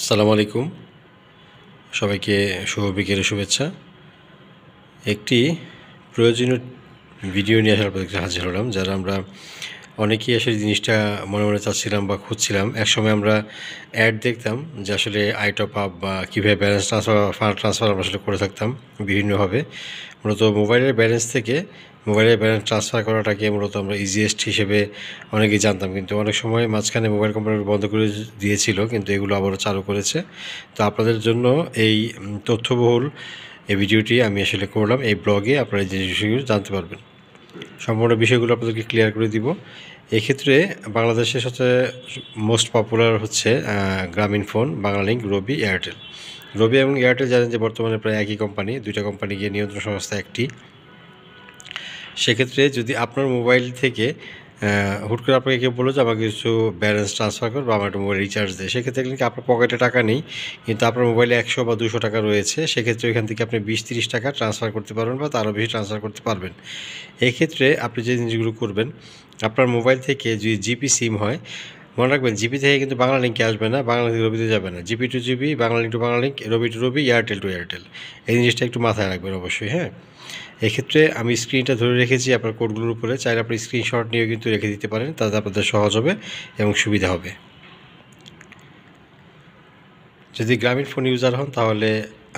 আসসালামু আলাইকুম, সবাইকে শুভ বিকেলের শুভেচ্ছা। একটি প্রয়োজনীয় ভিডিও নিয়ে আসার আপনাদের হাজির হলাম। যারা আমরা অনেকেই আসলে জিনিসটা মনে মনে চাচ্ছিলাম বা খুঁজছিলাম। একসময় আমরা অ্যাড দেখতাম যে আসলে আইটপ আপ বা কীভাবে ব্যালেন্স ট্রান্সফার, ফান্ড ট্রান্সফার আমরা আসলে করে থাকতাম বিভিন্নভাবে। মূলত মোবাইলের ব্যালেন্স থেকে মোবাইলের ব্যালেন্স ট্রান্সফার করাটাকে মূলত আমরা ইজিয়েস্ট হিসেবে অনেকেই জানতাম, কিন্তু অনেক সময় মাঝখানে মোবাইল কোম্পানি বন্ধ করে দিয়েছিল, কিন্তু এগুলো আবারও চালু করেছে। তো আপনাদের জন্য এই তথ্যবহুল এই ভিডিওটি আমি আসলে করলাম। এই ব্লগে আপনারা এই জিনিসগুলো জানতে পারবেন, সম্পূর্ণ বিষয়গুলো আপনাদেরকে ক্লিয়ার করে দিব। এক্ষেত্রে বাংলাদেশের সবচেয়ে মোস্ট পপুলার হচ্ছে গ্রামীণফোন, বাংলালিংক, রবি, এয়ারটেল। রবি এবং এয়ারটেল জানেন যে বর্তমানে প্রায় একই কোম্পানি, দুইটা কোম্পানি গিয়ে নিয়ন্ত্রণ সংস্থা একটি। সেক্ষেত্রে যদি আপনার মোবাইল থেকে হুট করে আপনাকে কেউ বললো যে আমাকে কিছু ব্যালেন্স ট্রান্সফার কর বা আমার একটা মোবাইল রিচার্জ দেয়, সেক্ষেত্রে কিন্তু আপনার পকেটে টাকা নেই, কিন্তু আপনার মোবাইলে 100 বা 200 টাকা রয়েছে। সেক্ষেত্রে ওইখান থেকে আপনি 20-30 টাকা ট্রান্সফার করতে পারবেন বা তারও বেশি ট্রান্সফার করতে পারবেন। এক্ষেত্রে আপনি যে জিনিসগুলো করবেন, আপনার মোবাইল থেকে যদি জিপি সিম হয়, মনে রাখবেন জিপি থেকে কিন্তু বাংলালিংকে আসবে না, বাংলালিংক রবিতে যাবে না। GP to GP, Banglalink to Banglalink, Robi to Robi, Airtel to Airtel. এই জিনিসটা একটু মাথায় রাখবেন অবশ্যই। হ্যাঁ, এক্ষেত্রে আমি স্ক্রিনটা ধরে রেখেছি আপনার কোডগুলোর উপরে, চাইলে আপনি স্ক্রিনশট নিয়েও কিন্তু রেখে দিতে পারেন, তাতে আপনাদের সহজ হবে এবং সুবিধা হবে। যদি গ্রামীণ ফোন ইউজার হন তাহলে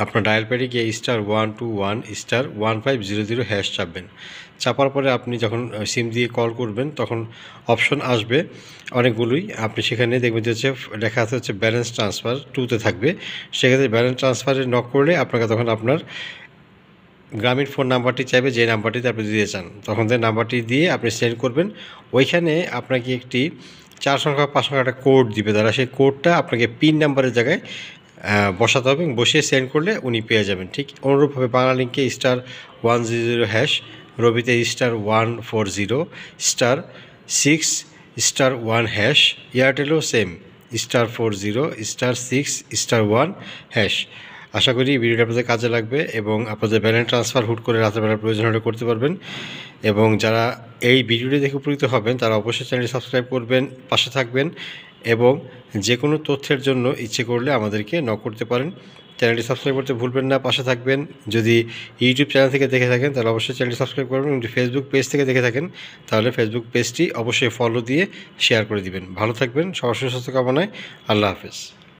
আপনার ডায়াল প্যাডে গিয়ে *121*1500# চাপবেন। চাপার পরে আপনি যখন সিম দিয়ে কল করবেন তখন অপশন আসবে অনেকগুলোই। আপনি সেখানে দেখবেন যে লেখা আছে ব্যালেন্স ট্রান্সফার 2তে থাকবে। সেক্ষেত্রে ব্যালেন্স ট্রান্সফারে নক করলে আপনাকে তখন আপনার গ্রামীণ ফোন নাম্বারটি চাইবে, যে নাম্বারটিতে আপনি দিতে চান, তখন যে নাম্বারটি দিয়ে আপনি সেন্ড করবেন। ওইখানে আপনাকে একটি 4 সংখ্যা 5 সংখ্যা একটা কোড দিবে তারা, সেই কোডটা আপনাকে পিন নাম্বারের জায়গায় বসাতে হবে এবং বসিয়ে সেন্ড করলে উনি পেয়ে যাবেন। ঠিক অনুরূপভাবে বাংলালিংকে *100#, রবিতে *140*6*1#, এয়ারটেলও সেম *40*6*1#। আশা করি ভিডিওটা আপনাদের কাজে লাগবে এবং আপনাদের ব্যালেন্স ট্রান্সফার হুট করে রাতের বেলা প্রয়োজন হলে করতে পারবেন। এবং যারা এই ভিডিওটি দেখে উপকৃত হবেন তারা অবশ্যই চ্যানেলটি সাবস্ক্রাইব করবেন, পাশে থাকবেন এবং যে কোনো তথ্যের জন্য ইচ্ছে করলে আমাদেরকে নক করতে পারেন। চ্যানেলটি সাবস্ক্রাইব করতে ভুলবেন না, পাশে থাকবেন। যদি ইউটিউব চ্যানেল থেকে দেখে থাকেন তাহলে অবশ্যই চ্যানেলটি সাবস্ক্রাইব করবেন। যদি ফেসবুক পেজ থেকে দেখে থাকেন তাহলে ফেসবুক পেজটি অবশ্যই ফলো দিয়ে শেয়ার করে দিবেন। ভালো থাকবেন, সবার সুস্বাস্থ্য কামনায়। আল্লাহ হাফেজ।